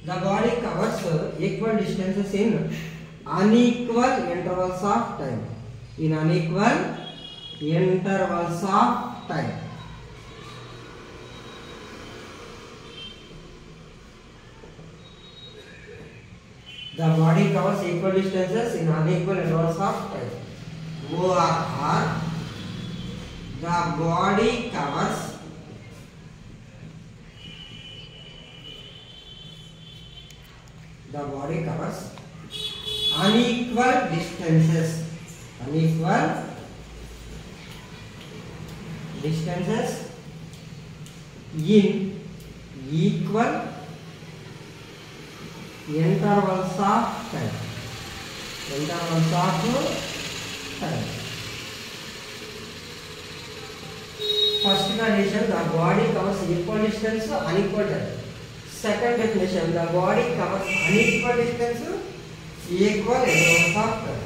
The body covers equal distances in unequal intervals of time. In unequal intervals of time. The body covers equal distances in unequal intervals of time. OR, the body covers unequal distances in equal intervals of time. First condition, the body covers equal distance unequal time. Second definition, the body covers unequal distance equal intervals of time.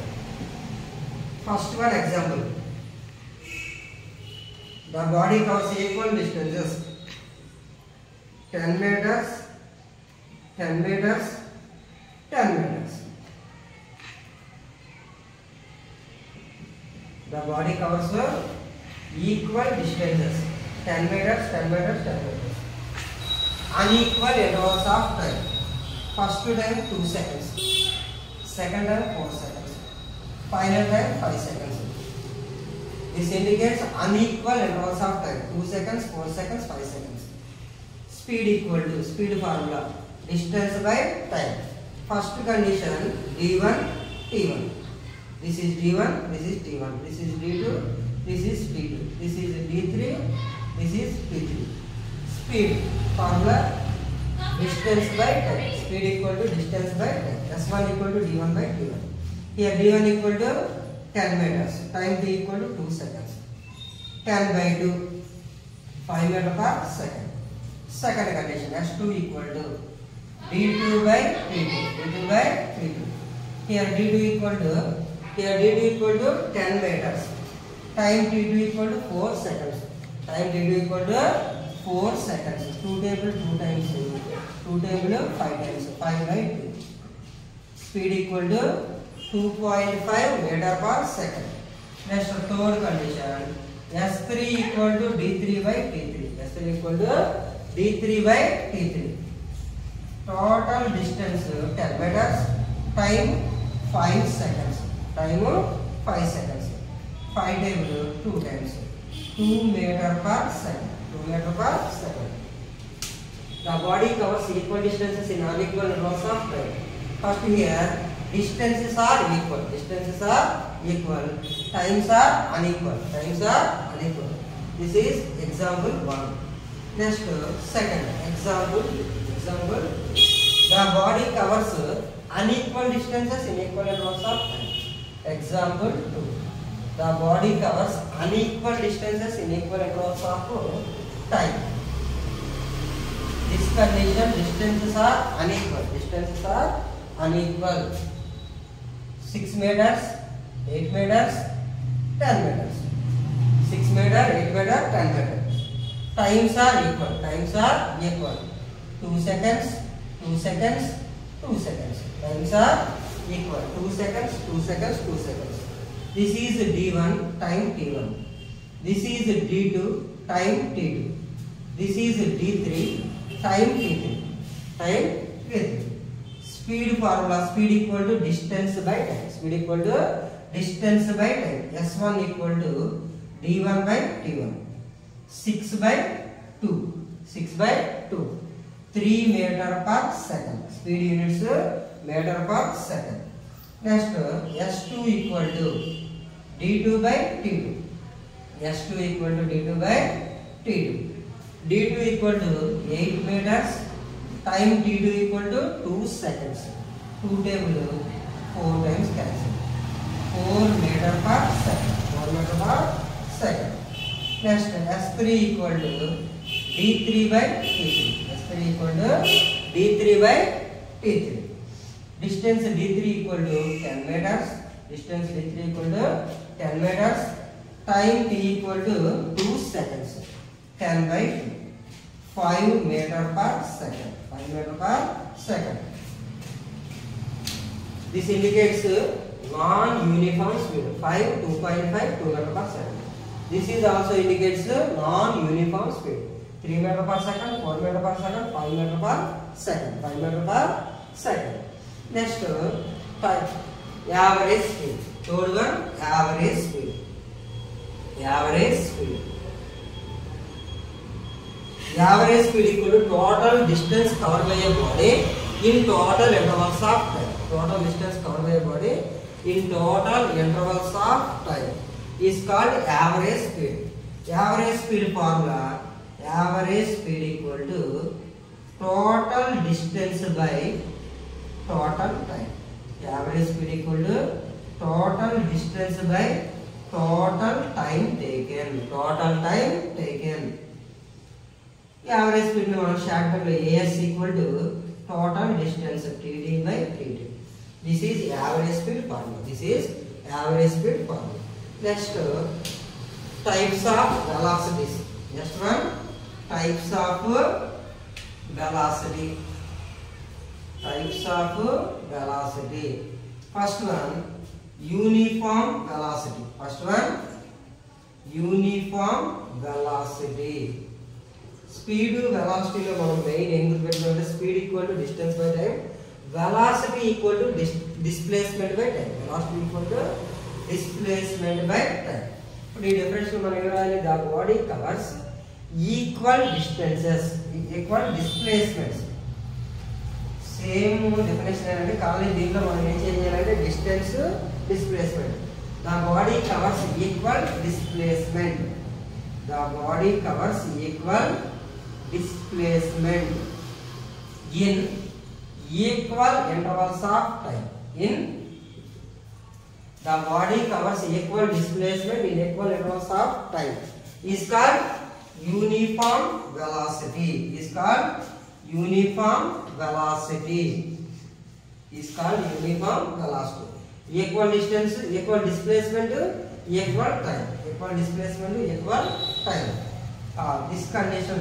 First one example. The body covers equal distances 10 meters, 10 meters, 10 meters. The body covers equal distances 10 meters, 10 meters, 10 meters. Unequal intervals of time. First time 2 seconds, second time 4 seconds, final time 5 seconds. This indicates unequal intervals of time. 2 seconds, 4 seconds, 5 seconds. Speed equal to speed formula. Distance by time. First condition d1, t1. This is d1, this is t1. This is d2, this is t2. This is d3, this is t3. Speed formula. Distance by time. Speed equal to distance by time. S1 equal to d1 by t1. Here d1 equal to 10 meters. Time t equal to 2 seconds. 10 by 2, 5 meters per second. Second condition, S2 equal to d2 by t2. d2 by t2. Here d2 equal to 10 meters. Time t2 equal to 4 seconds. Time t2 equal to 4 seconds. 2 table 2 times 2 table 5 times 5 by 2. Speed equal to 2.5 meter per second. Next third condition, S3 equal to d3 by t3. S3 equal to d3 by t3. Total distance 10 meters. Time 5 seconds. Time 5 seconds. 5 table 2 times 2 meter per second. 2 meter per second. The body covers equal distances in unequal intervals of time. First here, distances are equal. Times are unequal. This is example 1. Next, second example. The body covers unequal distances in equal intervals of time. Example 2. The body covers unequal distances in equal intervals of time. This condition, distances are unequal. 6 meters, 8 meters, 10 meters. 6 meter, 8 meter, 10 meters. Times are equal. 2 seconds, 2 seconds, 2 seconds. Times are equal. 2 seconds, 2 seconds, 2 seconds. This is d1, time t1. This is d2, time t2. This is d3, time t3. Speed formula, speed equal to distance by time. S1 equal to d1 by t1. 6 by 2. 3 meter per second. Speed units meter per second. Next, S2 equal to d2 by t2. D2 equal to 8 meters. Time t2 equal to 2 seconds. 2 table 4 times cancel. 4 meter per second. Next, S3 equal to d3 by t3. Distance d3 equal to 10 meters. Time t equal to 2 seconds. 10 by 2. 5 meter per second. 5 meter per second. This indicates non-uniform speed. 5, 2.5, 2 meter per second. This is also indicates non-uniform speed. 3 meter per second, 4 meter per second, 5 meter per second. 5 meter per second. Next type average speed. Third one, average speed. Average speed. Average speed equal to total distance covered by a body in total intervals of time. Total distance covered by a body in total intervals of time is called average speed. Average speed formula: average speed equal to total distance by total time. Average speed equal to total distance by total time taken. Total time taken. Average speed में మనం short cut లో AS equal to total distance TD by TT. This is average speed formula. This is average speed formula. Next types of velocities. Next one, types of velocity. Types of velocity. First one, uniform velocity. First one, uniform velocity. Speed velocity లో మనం main ఏం గుర్తుపెట్టుకోవాలంటే speed equal to distance by time, velocity equal to displacement by time. Velocity equal to displacement by time. ఇప్పుడు ఈ difference మనం ఏం రాయాలి? The body covers equal distances equal displacements. Same definition ఏంటంటే కానీ దీంట్లో మనం ఏం చేయాలంటే distance displacement. The body covers equal displacement. The body covers equal displacement in equal intervals of time. In the body covers equal displacement in equal intervals of time is called uniform velocity. Is called uniform velocity. Is called uniform velocity. Equal distance, equal displacement, equal time. Equal displacement, equal time. This condition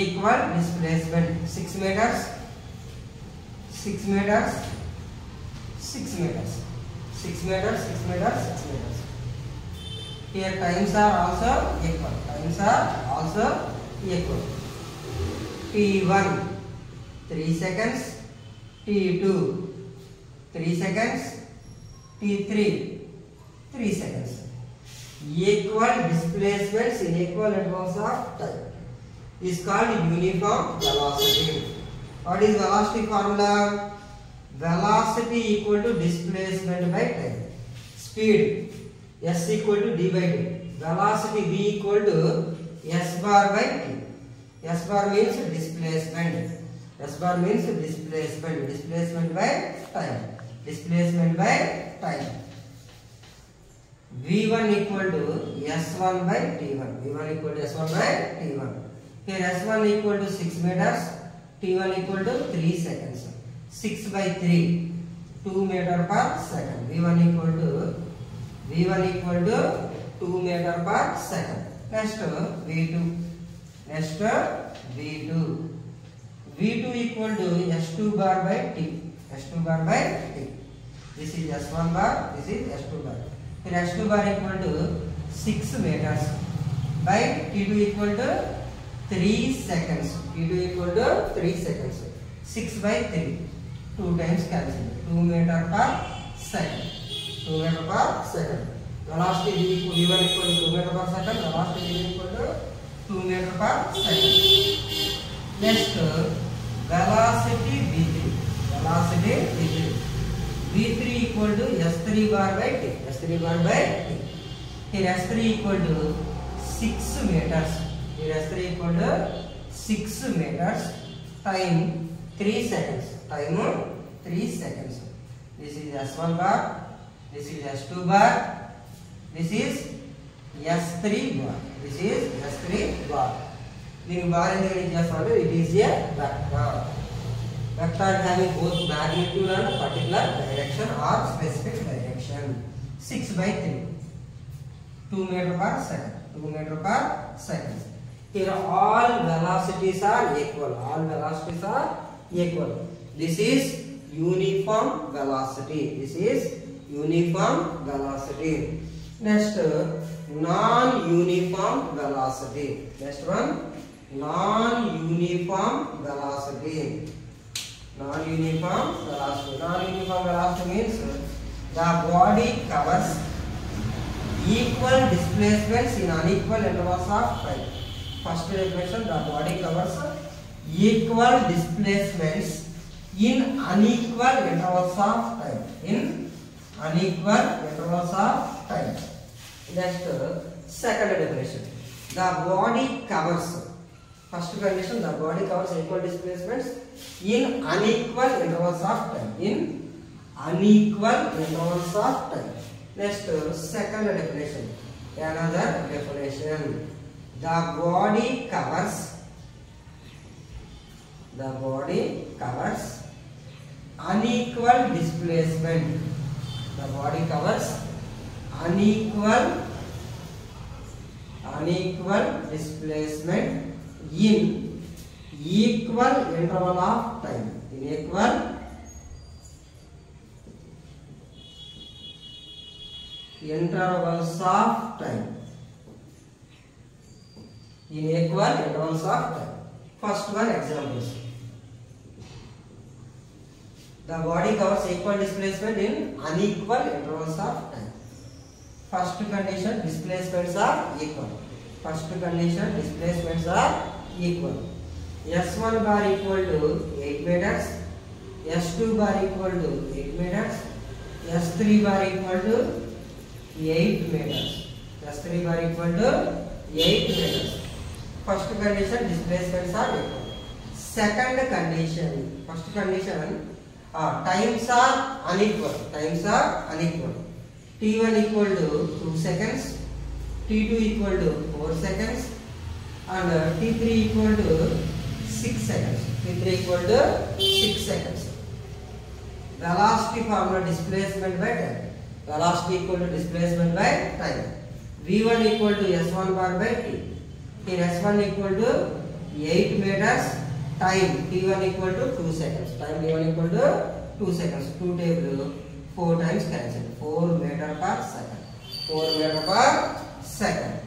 equal displacement 6 meters, 6 meters, 6 meters, 6 meters, 6 meters, 6 meters. Here times are also equal. Times are also equal. T1 3 seconds, T2 3 seconds, T3 3 seconds. Equal displacements in equal intervals of time is called uniform velocity. What is velocity formula? Velocity equal to displacement by time. Speed S equal to D by D. Velocity V equal to S bar by T. S bar means displacement. S bar means displacement. Displacement by time. Displacement by time. V1 equal to S1 by T1. V1 equal to S1 by T1. Here S1 equal to 6 meters, T1 equal to 3 seconds. 6 by 3, 2 meter per second. V1 equal to 2 meter per second. Next V2. Next V2. V2 equal to S2 bar by T. S2 bar by T. This is S1 bar, this is S2 bar. Here S2 bar equal to 6 meters by T2 equal to 3 seconds. T2 equal to 3 seconds. 6 by 3. 2 times cancel. 2 meter per second. 2 meter per second. Velocity V1 equal to 2 meter per second. Velocity V equal to 2 meter per second. Next, velocity V3. Velocity V3. V3 equal to S3 bar by T. S3 bar by T. Here S3 equal to 6 meters. Here S3 equal to 6 meters. Time 3 seconds. Time 3 seconds. This is S1 bar. This is S2 bar. This is S3 bar. This is S3 bar. దీని bar ఎందుకు చేస్తామంటే it is a vector. Vector having both magnitude and particular direction or specific direction. 6 by 3. 2 meter per second. 2 meter per second. Here all velocities are equal. All velocities are equal. This is uniform velocity. This is uniform velocity. Next, non-uniform velocity. Next one, non-uniform velocity. Non-uniform velocity. Non-uniform velocity means the body covers equal displacements in unequal intervals of time. First definition, the body covers equal displacements in unequal intervals of time. In unequal intervals of time. Next, second definition, the body covers. First condition, the body covers equal displacements in unequal intervals of time. In unequal intervals of time. Next, second definition. Another definition. The body covers unequal displacement. The body covers unequal displacement in equal interval of time. In equal intervals of time. In equal intervals of time. First one, examples. The body covers equal displacement in unequal intervals of time. First condition, displacements are equal. First condition, displacements are equal. S1 bar equal to 8 meters. S2 bar equal to 8 meters. S3 bar equal to 8 meters. S3 bar equal to 8 meters. First condition, displacements are equal. Second condition, first condition, times are unequal. Times are unequal. T1 equal to 2 seconds, T2 equal to 4 seconds, and T3 equal to 6 seconds. T3 equal to 6 seconds. Velocity formula, displacement by time. Velocity equal to displacement by time. V1 equal to S1 bar by T. Here S1 equal to 8 meters. Time T1 equal to 2 seconds. Time T1 equal to 2 seconds. 2 table 4 times cancelled. 4 meter per second. 4 meter per second.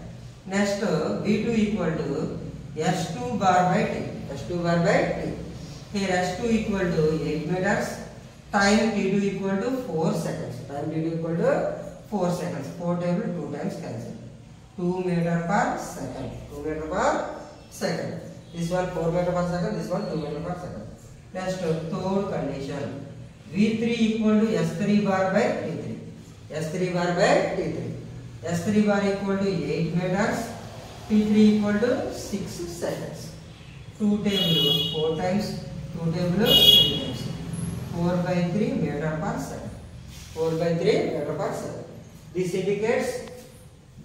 Next, V2 equal to S2 bar by T. S2 bar by T. Here S2 equal to 8 meters. Time T2 equal to 4 seconds. Time T2 equal to 4 seconds. 4 table 2 times cancelled. 2 meter per second. 2 meter per second. This one 4 meter per second. This one 2 meter per second. Next, third condition. V3 equal to S3 bar by T3. S3 bar by T3. S3 bar equal to 8 meters. T3 equal to 6 seconds. 2 table 4 times. 2 table 3 times. 4 by 3 meter per second. 4 by 3 meter per second. This indicates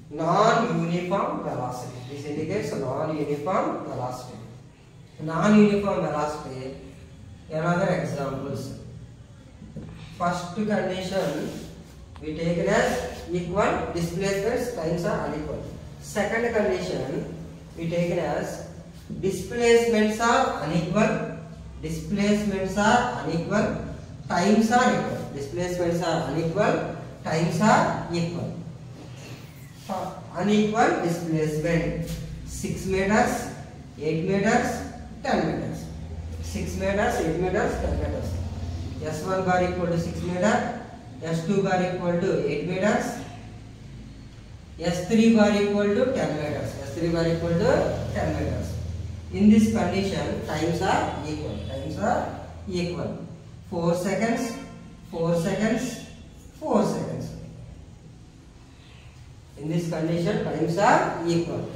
non-uniform velocity. This indicates non-uniform velocity. Non-uniform velocity. Another examples. First condition we taken as equal displacements times are unequal. Second condition we taken as displacements are unequal. Displacements are unequal. Times are equal. Displacements are unequal. Times are equal. Unequal displacement 6 meters, 8 meters, 10 meters. 6 meters, 8 meters, 10 meters. S1 bar equal to 6 meters, S2 bar equal to 8 meters, S3 bar equal to 10 meters. S3 bar equal to 10 meters. In this condition, times are equal. Times are equal. 4 seconds, 4 seconds, 4 seconds. In this condition, times are equal.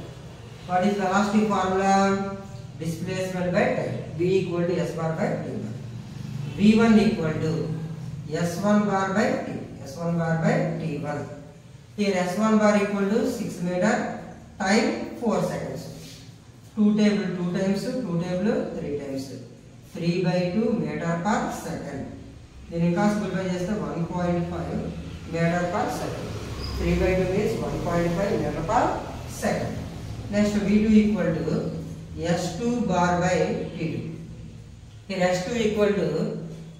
What is velocity formula? Displacement by time. V equal to S bar by T bar. V1 equal to S1 bar by T. S1 bar by T1. Here S1 bar equal to 6 meter. Time 4 seconds. 2 table 2 times, 2 table 3 times. 3 by 2 meter per second. Then in simplify just 1.5 meter per second. 3 by 2 means 1.5 meter per second. Next V2 equal to S2 bar by T2. Here S2 equal to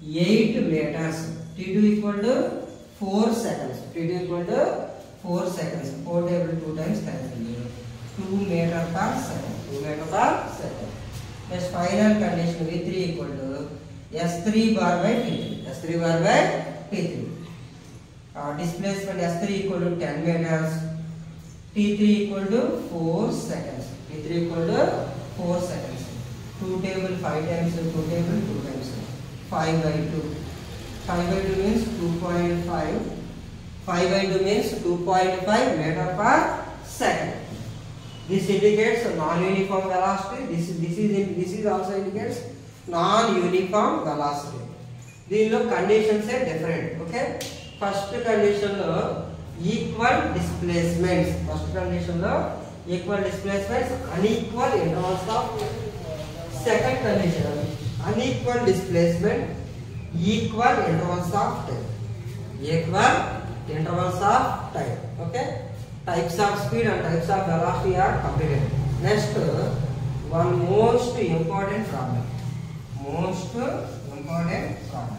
8 meters, T2 equal to 4 seconds, T2 equal to 4 seconds, 4 table 2 times cancel, 2 meter per second, 2 meter per second. Next final condition V3 equal to S3 bar by T3, S3 bar by T3. Displacement S3 equal to 10 meters, T3 equal to 4 seconds, T3 equal to 4 seconds. 2 table 5 times, 2 table 2 times, 5 by 2. 5 by 2 means 2.5. 5 by 2 means 2.5 meter per second. This indicates non-uniform velocity. This is also indicates non-uniform velocity. దీనిలో conditions are different. Okay. First condition లో equal displacements. First condition లో equal displacements, unequal intervals of. Second condition unequal displacement, equal intervals of time. Equal intervals of time. Okay. Types of speed and types of velocity are completed. Next, one most important problem. Most important problem.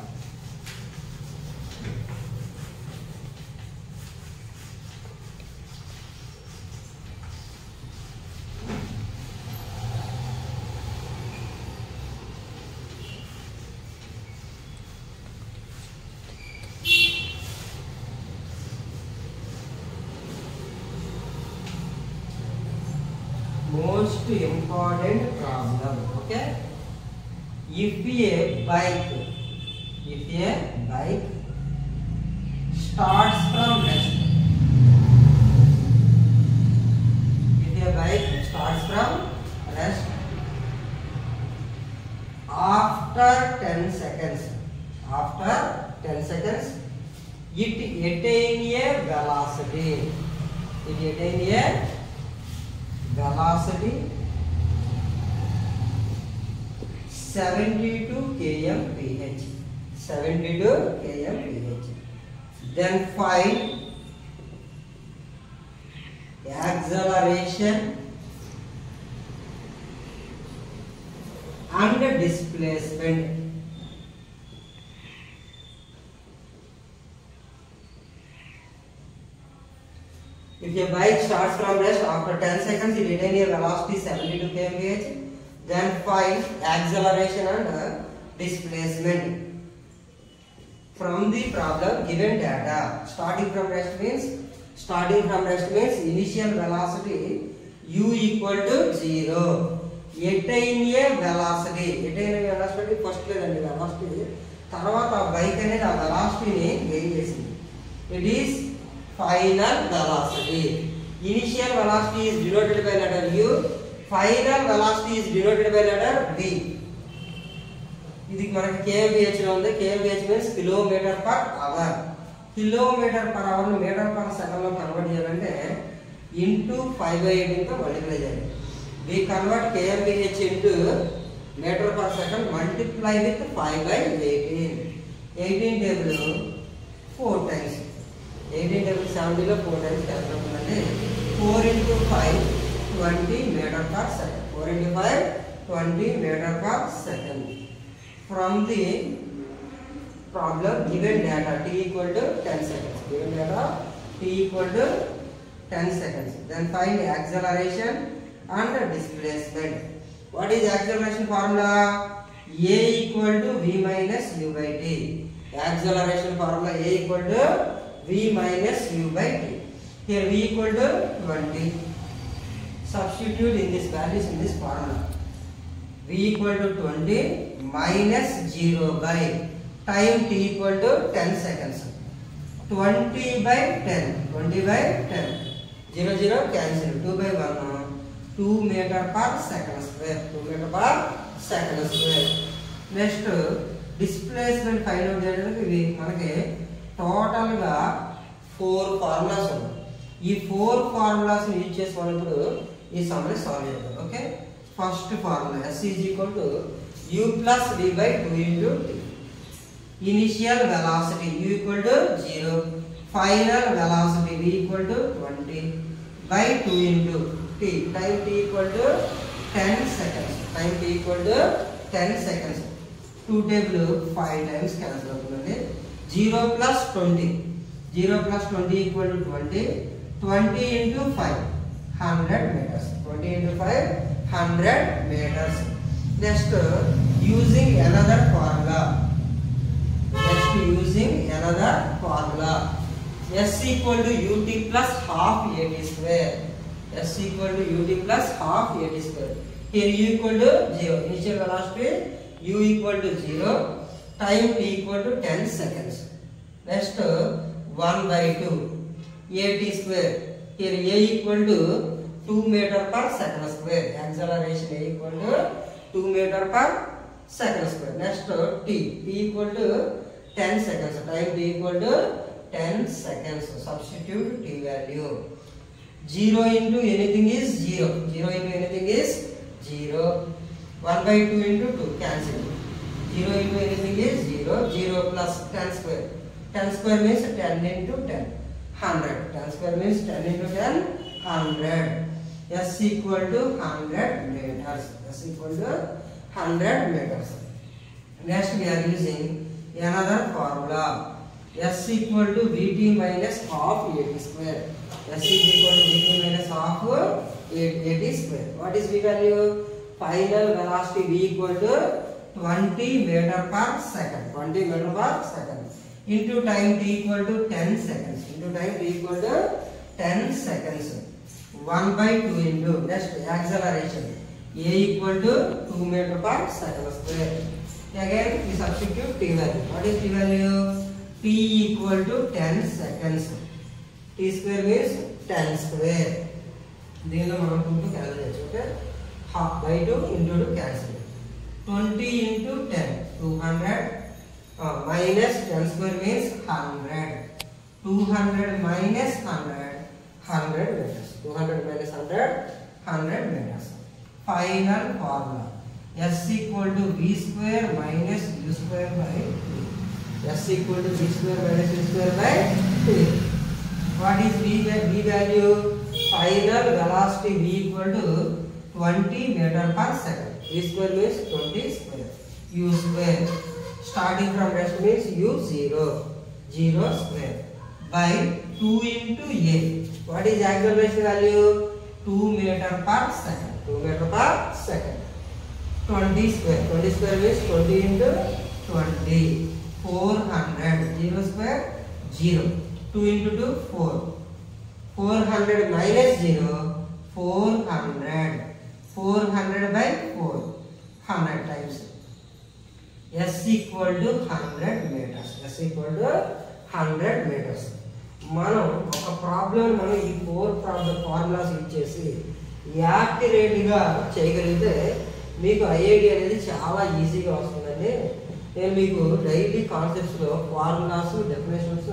Most important problem. Okay. If a bike starts from rest, after 10 seconds, it attain a velocity. Velocity 72 km/h. Then find acceleration and displacement. If a bike starts from rest after 10 seconds, it attains a velocity 72 km/h. Then find acceleration and displacement. From the problem, given data, starting from rest means initial velocity u equal to 0. Attain a velocity first leదండి velocity. తర్వాత ఆ bike అనేది ఆ వెలాసిటీని gain చేసింది. It is final velocity. Initial velocity is denoted by letter U. Final velocity is denoted by letter V. ఇది మనకి kmph లో ఉంది. kmph means kilometer per hour. Kilometer per hour ను మీటర్ పర్ సెకండ్ లో convert చేయాలంటే into 5/8 తో multiply చేయాలి. We convert kmph into meter per second, multiply with 5/18. 18 table 4 times. 18 table 70 లో 4 times cancel అవుతుందండి. 4 into 5 20 meter per second. 4 into 5 20 meter per second. From the problem, given data t equal to 10 seconds. Given data t equal to 10 seconds. Then find acceleration and displacement. What is acceleration formula? A equal to v minus u by t. Acceleration formula A equal to v minus u by t. Here v equal to 20. Substitute in this values in this formula. V equal to 20 minus 0 by time t equal to 10 seconds. 20 by 10. 20 by 10. 0 0 cancel. 2 by 1. 2 meter per second square. 2 meter per second square. Next, displacement find out చేయడానికి ఇవి మనకి total గా 4 formulas ఉన్నాయి. ఈ 4 formulas ని use చేసి మనం ఇప్పుడు ఈ సమ్ ని సాల్వ్ చేద్దాం. Okay. First formula S is equal to u plus v by 2 into t. Initial velocity u equal to 0. Final velocity v equal to 20 by 2 into t. Time t equal to 10 seconds. Time t equal to 10 seconds. 2 table 5 times cancel అవుతుంది. 0 plus 20. 0 plus 20 equal to 20. 20 into 5. 100 meters. 20 into 5. 100 meters. Next, using another formula. S equal to ut plus half at square. S equal to ut plus half at square. Here u equal to 0. Initial velocity u equal to 0. Time t equal to 10 seconds. Next, 1 by 2 at square. Here a equal to 2 meter per second square. Acceleration a equal to 2 meter per second square. Next, t equal to 10 seconds. Time t equal to 10 seconds. Substitute t value. 0 into anything is 0. 0 into anything is 0. 1 by 2 into 2. Cancel. 0 into anything is 0. 0 plus 10 square. 10 square means 10 into 10. 100. 10 square means 10 into 10. 100. S equal to 100 meters. S equal to 100 meters. Next we are using another formula. S equal to Vt minus half at square. S is equal to Vt minus half at square. What is V value? Final velocity V equal to 20 meter per second. 20 meter per second. Into time t equal to 10 seconds. Into time t equal to 10 seconds. 1 by 2 into next acceleration. A equal to 2 meter per second square. Again we substitute t value. What is t value? T equal to 10 seconds. T square means 10 square. దీనిలో మనం 2 cancel చేయొచ్చు. Okay, half by 2 into 2 cancel. 20 into 10 200 minus 10 square means 100. 200 minus 100 100 meters. 200 minus 100 100 meters. Final formula. S equal to v square minus u square by 2. S equal to v square minus u square by 2. What is v value? Final velocity v equal to 20 meter per second. V square means 20 square. U square. Starting from rest means u 0. 0 square. By 2 into a. What is acceleration value? 2 meter per second. 2 meter per second. 20 square. 20 square means 20 into 20. 400. 0 square 0. 2 into 2 4. 400 minus 0 400. 400 by 4 100 times. S equal to 100 meters. S equal to 100 meters. మనం ఒక problem మనం ఈ 4 formulas ఇచ్చేసి యాక్యురేట్గా చేయగలిగితే మీకు IIT అనేది చాలా ఈజీగా వస్తుందండి. నేను మీకు డైలీ కాన్సెప్ట్స్లో ఫార్ములాస్, డెఫినేషన్స్,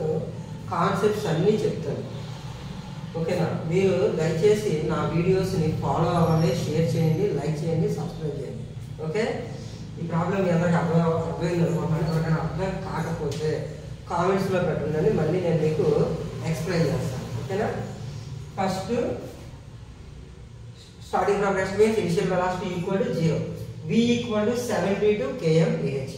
కాన్సెప్ట్స్ అన్నీ చెప్తాను. ఓకేనా? మీరు దయచేసి నా వీడియోస్ని ఫాలో అవ్వండి, షేర్ చేయండి, లైక్ చేయండి, సబ్స్క్రైబ్ చేయండి. ఓకే, ఈ ప్రాబ్లం మీ అందరికీ అర్థమైంది అనుకుంటున్నాను. ఎవరికైనా అర్థం కాకపోతే కామెంట్స్లో పెట్టండి, మళ్ళీ నేను మీకు ఎక్స్ప్లెయిన్ చేస్తాను. ఓకేనా? First starting from rest means initial velocity equal to 0. v equal to 72 kmph.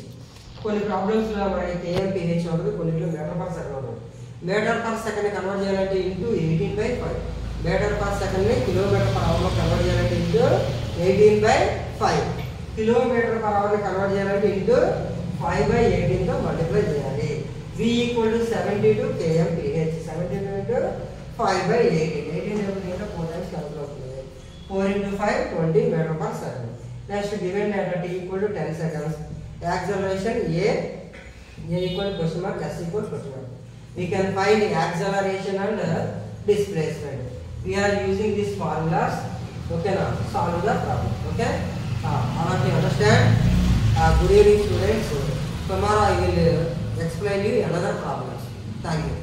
కొన్ని ప్రాబ్లమ్స్లో మనకి kmph ఉంటుంది, కొన్నిట్లో మీటర్ పర్ సెకండ్ ఉంటుంది. మీటర్ పర్ సెకండ్ కన్వర్ట్ చేయాలంటే ఇంటూ 18/5. మీటర్ పర్ సెకండ్ని కిలోమీటర్ పర్ అవర్లో కన్వర్ట్ చేయాలంటే ఇంటూ 18/5. కిలోమీటర్ పర్ అవర్ని కన్వర్ట్ చేయాలంటే ఇంటూ 5/18తో మల్టిప్లై చేయాలి. v equal to 72 kmph. 72 into 5/18. 18 into 4 times cancel అవుతుంది. 4 into 5 20 meter per second. Next, given data t equal to 10 seconds. Acceleration a equal to question mark, s equal to question mark. We can find acceleration and displacement. We are using these formulas. Okay, now solve the problem. Okay, all of you understand? Good evening, students. Tomorrow I will explain you another problems. Thank you.